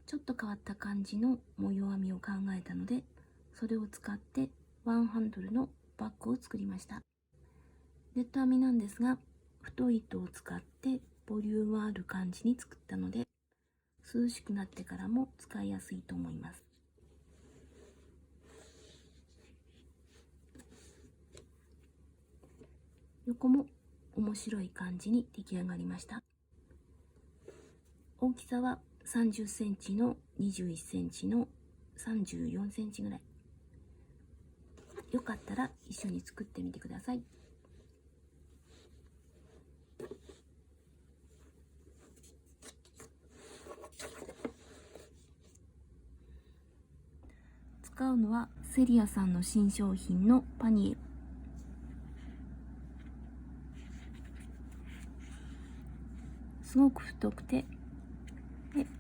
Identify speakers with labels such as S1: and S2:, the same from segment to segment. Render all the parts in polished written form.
S1: ちょっと変わった感じの模様編みを考えたので、それを使ってワンハンドルのバッグを作りました。ネット編みなんですが、太い糸を使ってボリュームある感じに作ったので、涼しくなってからも使いやすいと思います。横も面白い感じに出来上がりました。大きさは30センチの21センチの34センチぐらい。よかったら一緒に作ってみてください。使うのはセリアさんの新商品のパニエ。すごく太くて、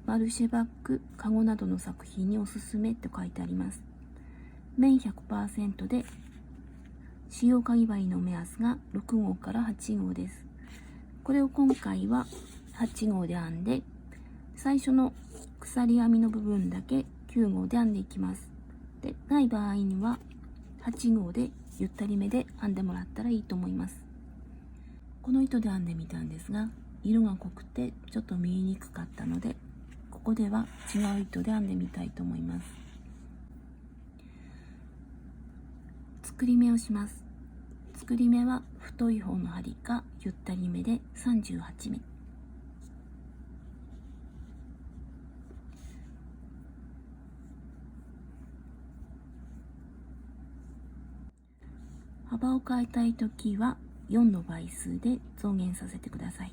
S1: マルシェバッグ、カゴなどの作品におすすめって書いてあります。綿 100% で、使用かぎ針の目安が6号から8号です。これを今回は8号で編んで、最初の鎖編みの部分だけ9号で編んでいきます。で、ない場合には8号でゆったりめで編んでもらったらいいと思います。この糸で編んでみたんですが、色が濃くてちょっと見えにくかったので、ここでは違う糸で編んでみたいと思います。作り目をします。作り目は太い方の針かゆったりめで38目。幅を変えたいときは4の倍数で増減させてください。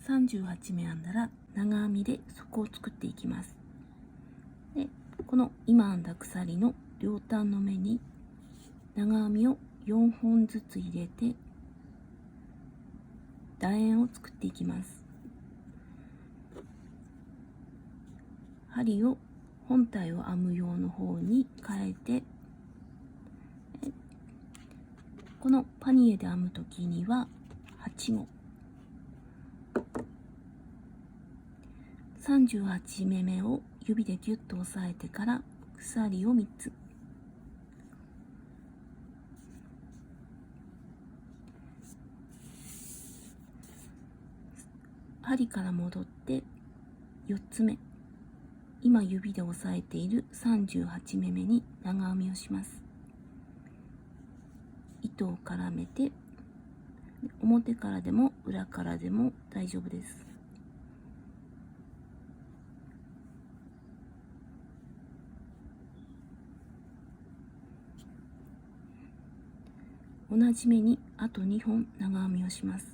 S1: 38目編んだら長編みで底を作っていきます。で、この今編んだ鎖の両端の目に長編みを4本ずつ入れて楕円を作っていきます。針を本体を編む用の方に変えて、このパニエで編むときには8号、38目目を指でギュッと押さえてから鎖を3つ、針から戻って4つ目、今指で押さえている38目目に長編みをします。糸を絡めて、表からでも裏からでも大丈夫です。同じ目にあと2本長編みをします。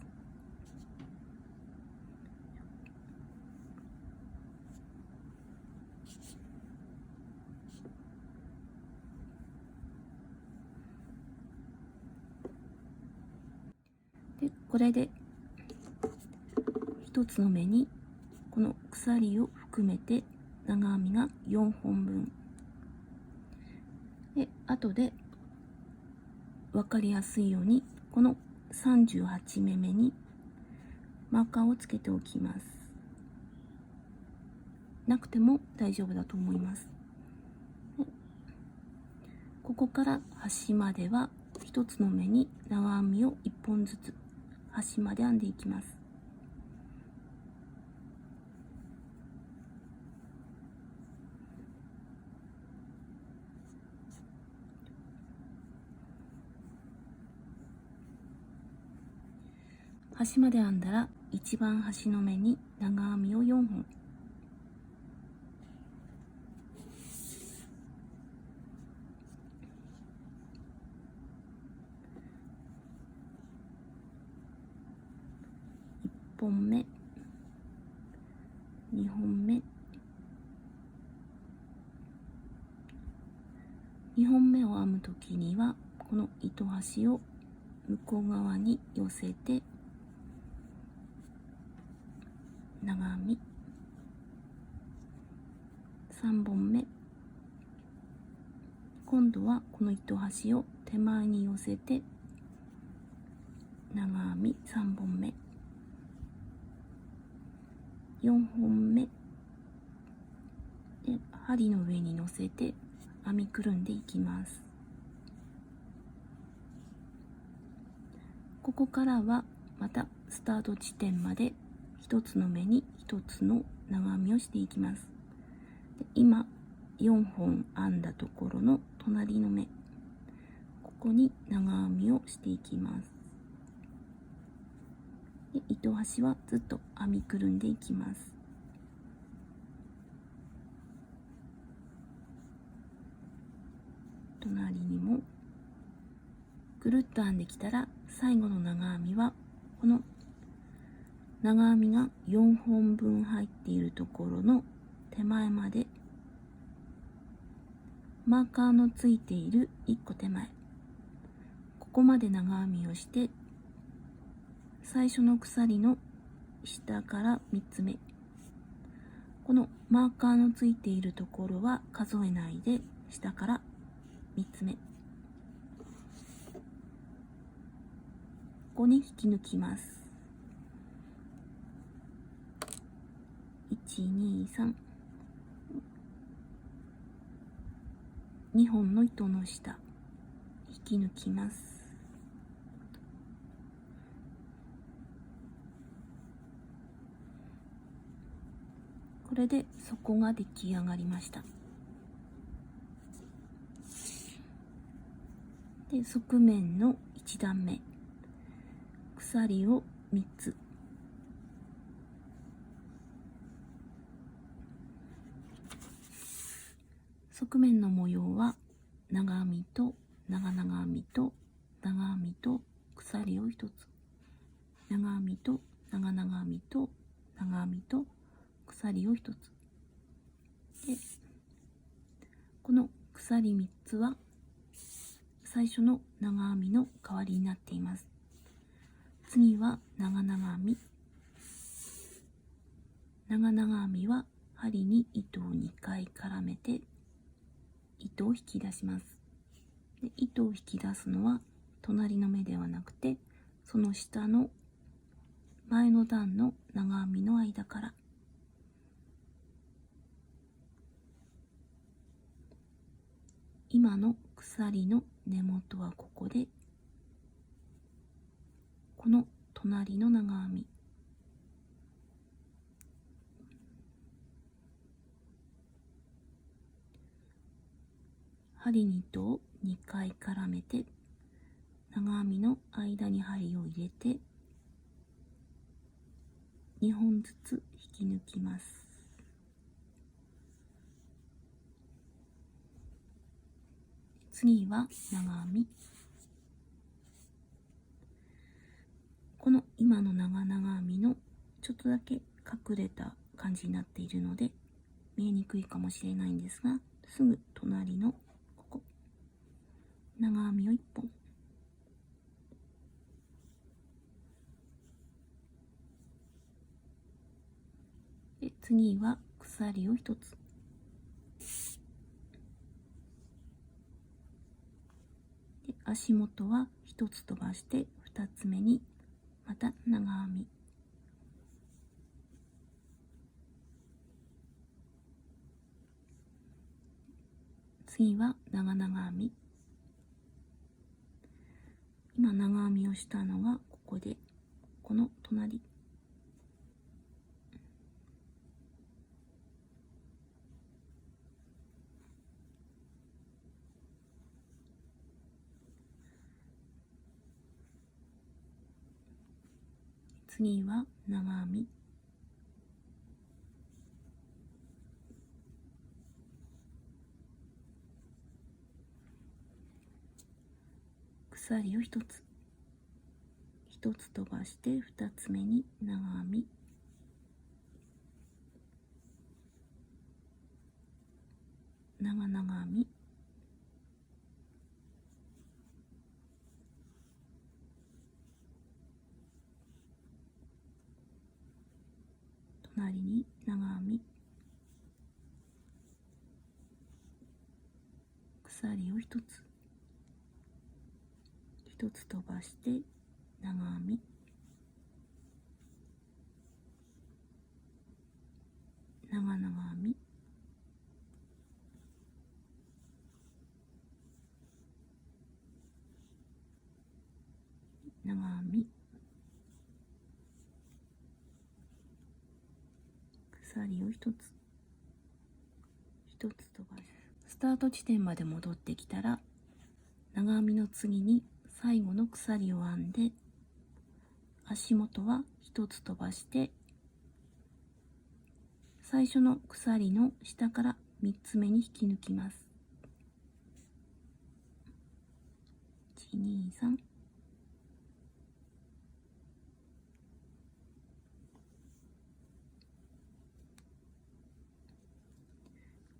S1: で、これで1つの目にこの鎖を含めて長編みが4本分で、後で分かりやすいようにこの38目目にマーカーをつけておきます。なくても大丈夫だと思います。ここから端までは1つの目に長編みを1本ずつ端まで編んでいきます。端まで編んだら一番端の目に長編みを4本、1本目、2本目、2本目を編むときにはこの糸端を向こう側に寄せて長編み、3本目、今度はこの糸端を手前に寄せて長編み3本目、4本目で針の上に乗せて編みくるんでいきます。ここからはまたスタート地点まで1つの目に1つの長編みをしていきます。で今4本編んだところの隣の目、ここに長編みをしていきます。で糸端はずっと編みくるんでいきます。隣にもぐるっと編んできたら、最後の長編みはこの長編みが4本分入っているところの手前までマーカーのついている1個手前、ここまで長編みをして、最初の鎖の下から3つ目、このマーカーのついているところは数えないで下から3つ目、ここに引き抜きます。1、2、3、2本の糸の下引き抜きます。これで底が出来上がりました。で側面の1段目、鎖を3つ、側面の模様は長編みと長々編みと長編みと鎖を1つ、長編みと長々編みと長編みと鎖を1つで、この鎖3つは最初の長編みの代わりになっています。次は長々編み、長々編みは針に糸を2回絡めて糸を引き出します。で糸を引き出すのは隣の目ではなくて、その下の前の段の長編みの間から、今の鎖の根元はここで、この隣の長編み、針に糸を2回絡めて長編みの間に針を入れて2本ずつ引き抜きます。次は長編み、この今の長々編みのちょっとだけ隠れた感じになっているので見えにくいかもしれないんですが、すぐ隣のここ長編みを1本、で次は鎖を1つ、で足元は1つ飛ばして2つ目にまた長編み、次は長々編み、今長編みをしたのがここで、この隣、次は長編み、鎖を1つ、1つ飛ばして2つ目に長編み、長々編み、隣に長編み、鎖を1つ、1つ飛ばして長編み、長々編み、長編み、鎖を一つ飛ばす。スタート地点まで戻ってきたら、長編みの次に最後の鎖を編んで、足元は一つ飛ばして、最初の鎖の下から3つ目に引き抜きます。1、2、3。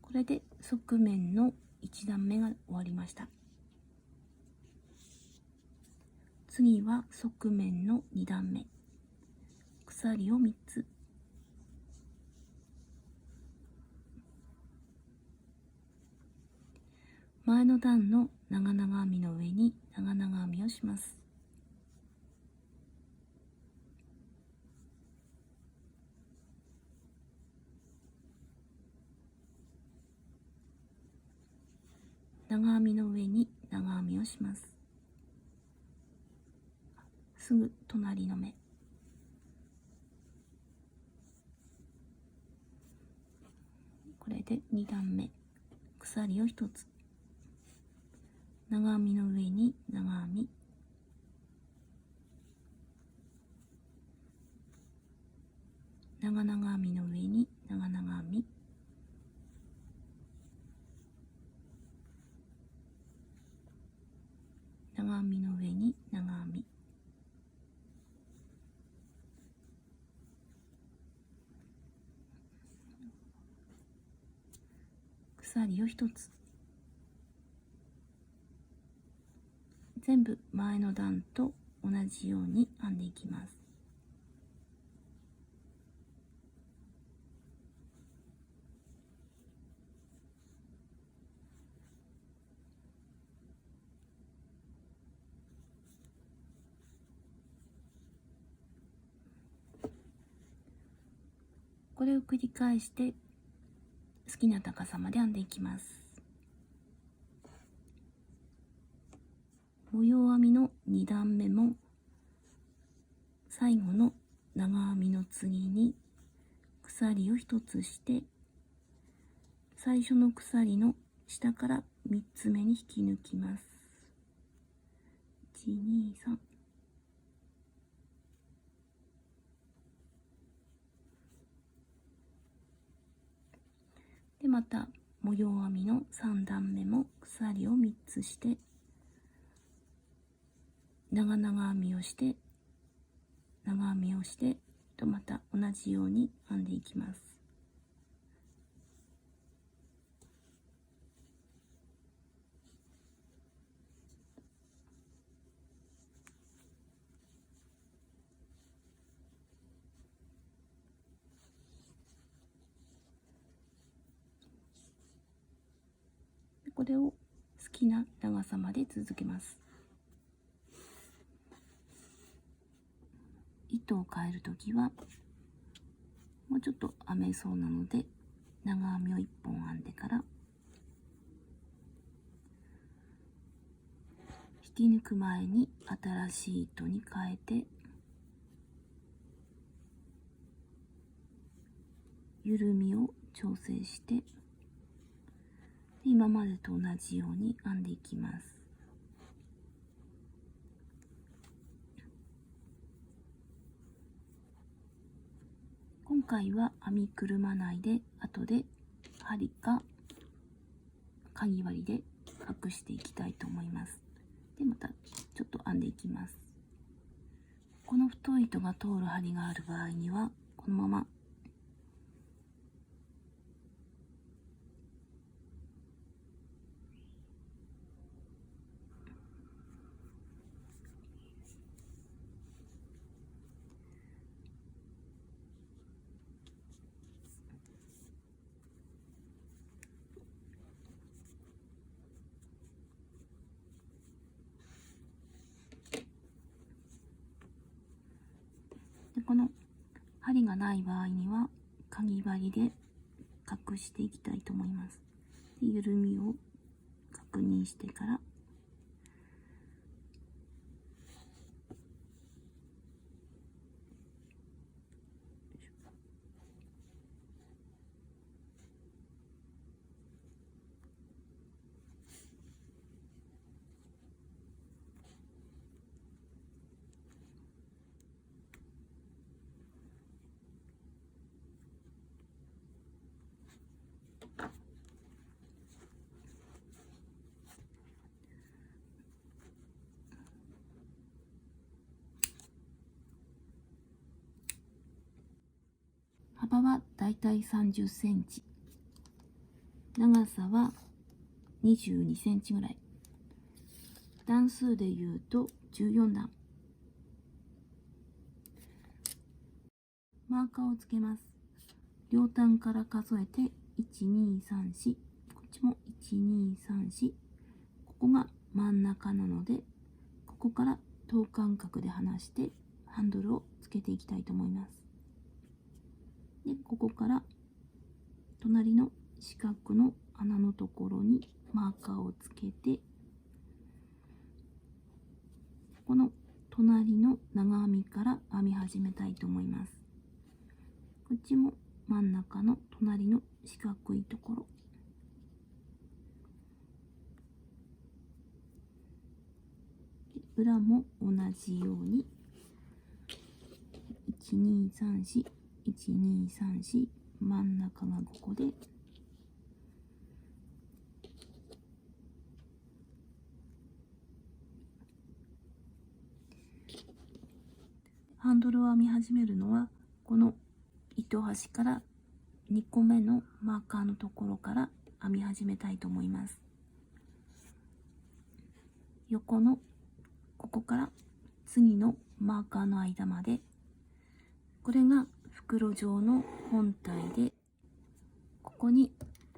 S1: これで側面の1段目が終わりました。次は側面の2段目。鎖を3つ。前の段の長々編みの上に長々編みをします。長編みの上に長編みをします。すぐ隣の目。これで2段目。鎖を1つ。長編みの上に長編み。長々編みの上に長々編み。長編みの上に長編み。鎖を1つ。全部前の段と同じように編んでいきます。これを繰り返して好きな高さまで編んでいきます。模様編みの2段目も最後の長編みの次に鎖を1つして、最初の鎖の下から3つ目に引き抜きます。1、2、3。で、また模様編みの3段目も鎖を3つして、長々編みをして、長編みをして、また同じように編んでいきます。これを好きな長さまで続けます。糸を変えるときはもうちょっと編めそうなので、長編みを1本編んでから引き抜く前に新しい糸に変えて、緩みを調整して今までと同じように編んでいきます。今回は編みくるまないで、後で針かかぎ針で隠していきたいと思います。で、またちょっと編んでいきます。この太い糸が通る針がある場合には、このままでこの針がない場合にはかぎ針で隠していきたいと思います。で緩みを確認してから幅はだいたい30センチ、長さは22センチぐらい、段数でいうと14段。マーカーをつけます。両端から数えて1234、こっちも1234、ここが真ん中なので、ここから等間隔で離してハンドルをつけていきたいと思います。でここから隣の四角の穴のところにマーカーをつけて、この隣の長編みから編み始めたいと思います。こっちも真ん中の隣の四角いところ、裏も同じように1234、1234、真ん中がここで、ハンドルを編み始めるのはこの糸端から2個目のマーカーのところから編み始めたいと思います。横のここから次のマーカーの間まで、これが袋状の本体で、ここに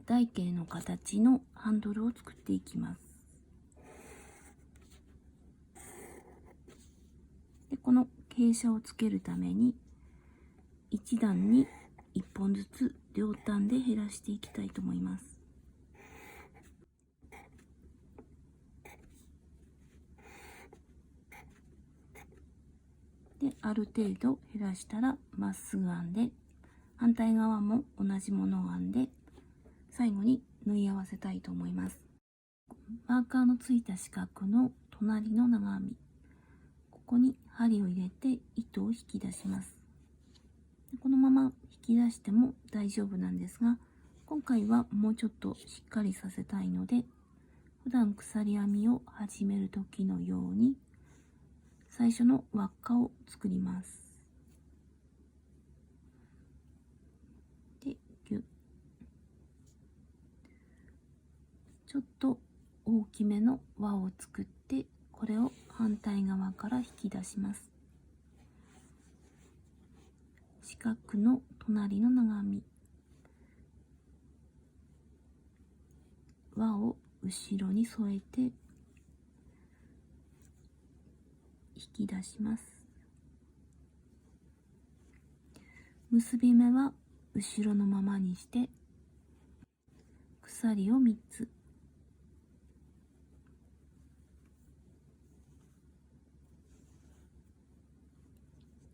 S1: 台形の形のハンドルを作っていきます。でこの傾斜をつけるために1段に1本ずつ両端で減らしていきたいと思います。である程度減らしたらまっすぐ編んで、反対側も同じものを編んで最後に縫い合わせたいと思います。マーカーのついた四角の隣の長編み、ここに針を入れて糸を引き出します。このまま引き出しても大丈夫なんですが、今回はもうちょっとしっかりさせたいので、普段鎖編みを始める時のように最初の輪っかを作ります。でギュッ、ちょっと大きめの輪を作って、これを反対側から引き出します。四角の隣の長編み、輪を後ろに添えて引き出します。結び目は後ろのままにして鎖を3つ、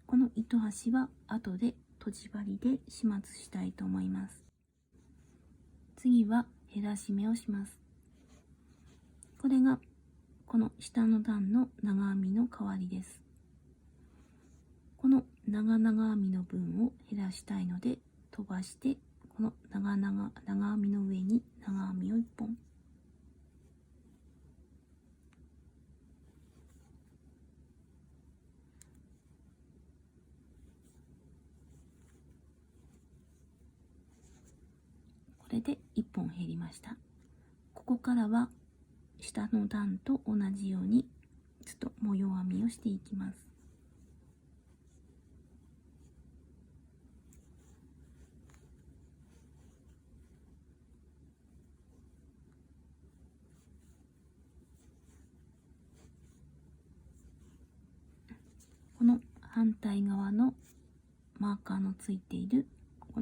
S1: この糸端は後でとじ針で始末したいと思います。次は減らし目をします。これがこの下の段の長編みの代わりです。この長編みの分を減らしたいので飛ばして、この長編みの上に長編みを1本、これで1本減りました。ここからは下の段と同じようにちょっと模様編みをしていきます。この反対側のマーカーのついているこ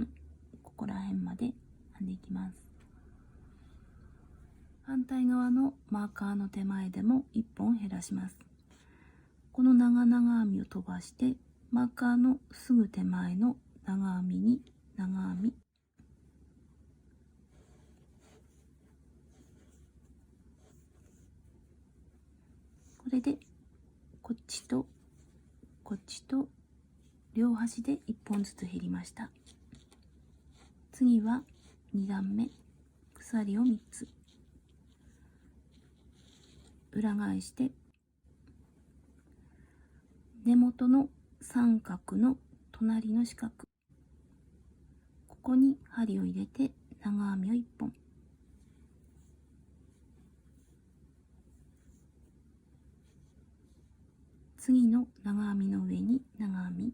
S1: こら辺まで編んでいきます。反対側のマーカーの手前でも1本減らします。この長々編みを飛ばしてマーカーのすぐ手前の長編みに長編み、これでこっちとこっちと両端で1本ずつ減りました。次は2段目、鎖を3つ裏返して根元の三角の隣の四角、ここに針を入れて長編みを1本、次の長編みの上に長編み、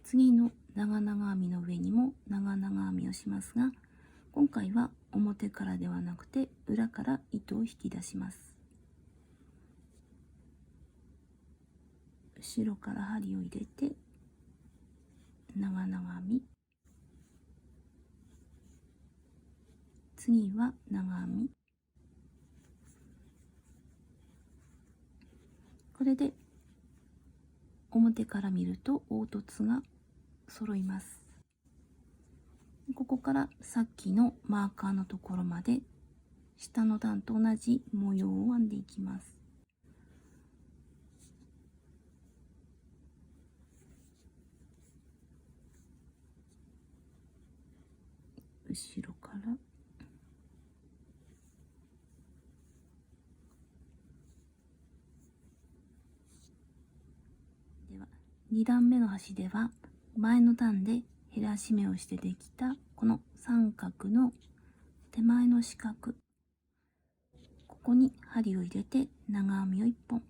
S1: 次の長々編みの上にも長々編みをしますが、今回は表からではなくて裏から糸を引き出します。後ろから針を入れて長々編み、次は長編み、これで表から見ると凹凸が揃います。ここからさっきのマーカーのところまで下の段と同じ模様を編んでいきます。後ろからでは2段目の端では前の段で減らし目をしてできたこの三角の手前の四角、ここに針を入れて長編みを1本、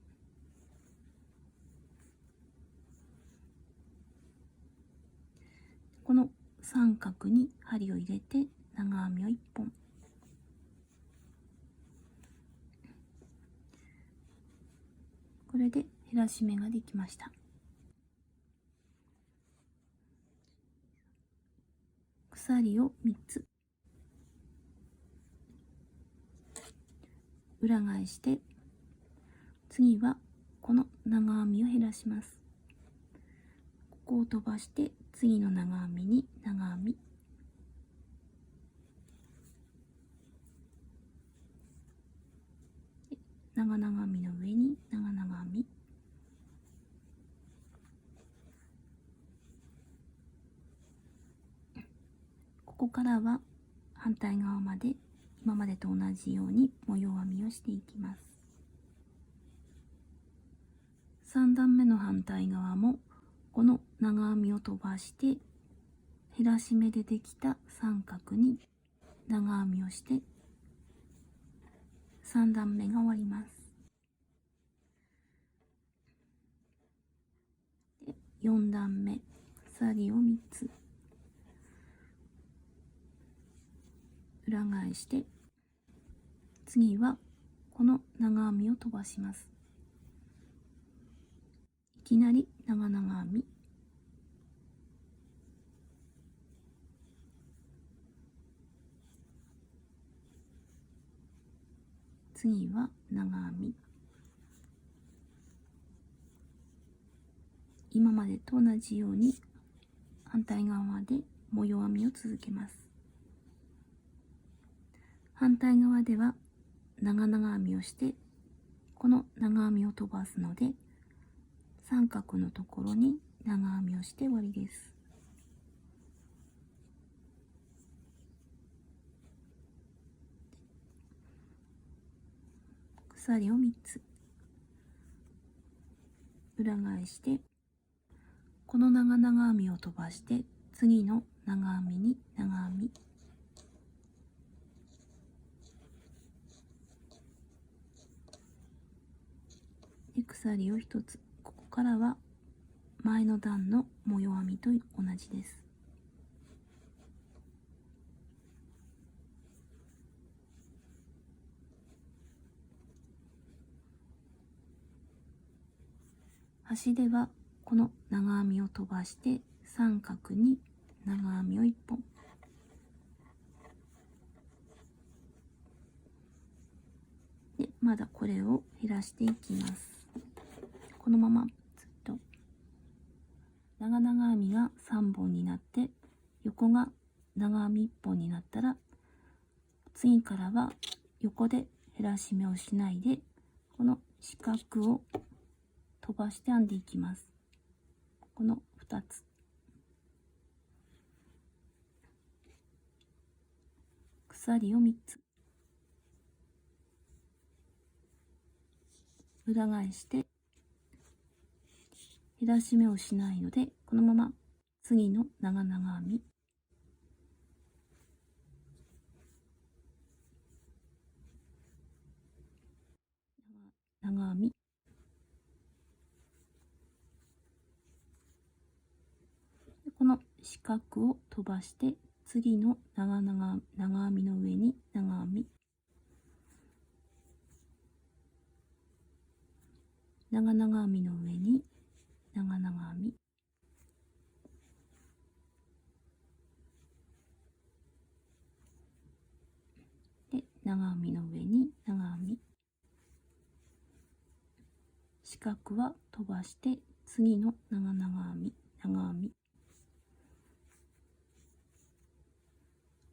S1: この三角に針を入れて長編みを1本、これで減らし目ができました。鎖を3つ裏返して、次はこの長編みを減らします。ここを飛ばして次の長編みに長編み、長々編みの上に長々編み、ここからは反対側まで今までと同じように模様編みをしていきます。3段目の反対側もこの長編みを飛ばして減らし目でできた三角に長編みをして3段目が終わります。で4段目、鎖を3つ裏返して、次はこの長編みを飛ばします。いきなり長々編み、次は長編み、今までと同じように反対側まで模様編みを続けます。反対側では長々編みをしてこの長編みを飛ばすので三角のところに長編みをして終わりです。鎖を3つ裏返してこの長々編みを飛ばして次の長編みに長編み、で鎖を1つ、ここからは前の段の模様編みと同じです。端ではこの長編みを飛ばして三角に長編みを1本。で、まだこれを減らしていきます。このままずっと長々編みが3本になって横が長編み1本になったら、次からは横で減らし目をしないでこの四角を飛ばして編んでいきます。この2つ。鎖を3つ。裏返して減らし目をしないので、このまま次の長々編み、長編み、この四角を飛ばして次の長編みの上に長編み、長々編みの上に長々編み、で長編みの上に長編み、四角は飛ばして次の長々編み、長編み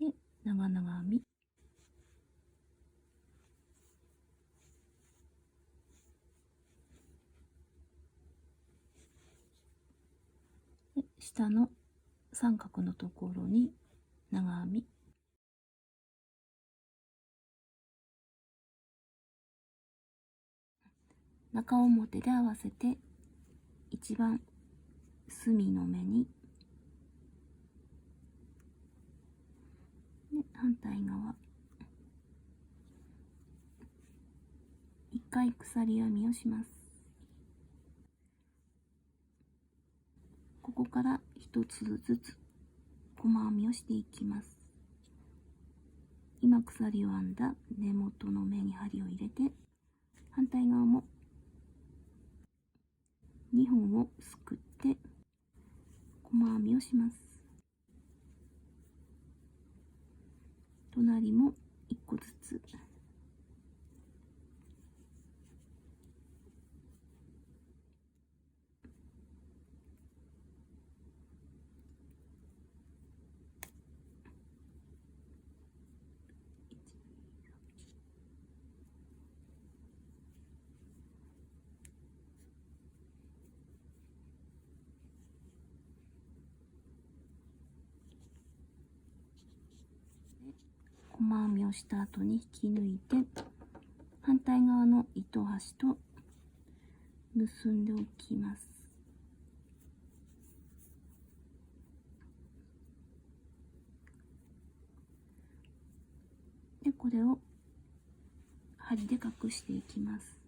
S1: で長々編み、で下の三角のところに長編み、中表で合わせて一番隅の目に、で反対側1回鎖編みをします。ここから1つずつ細編みをしていきます。今鎖を編んだ根元の目に針を入れて、反対側も2本をすくって細編みをします。隣も1個ずつ。細編みをした後に引き抜いて、反対側の糸端と結んでおきます。でこれを針で隠していきます。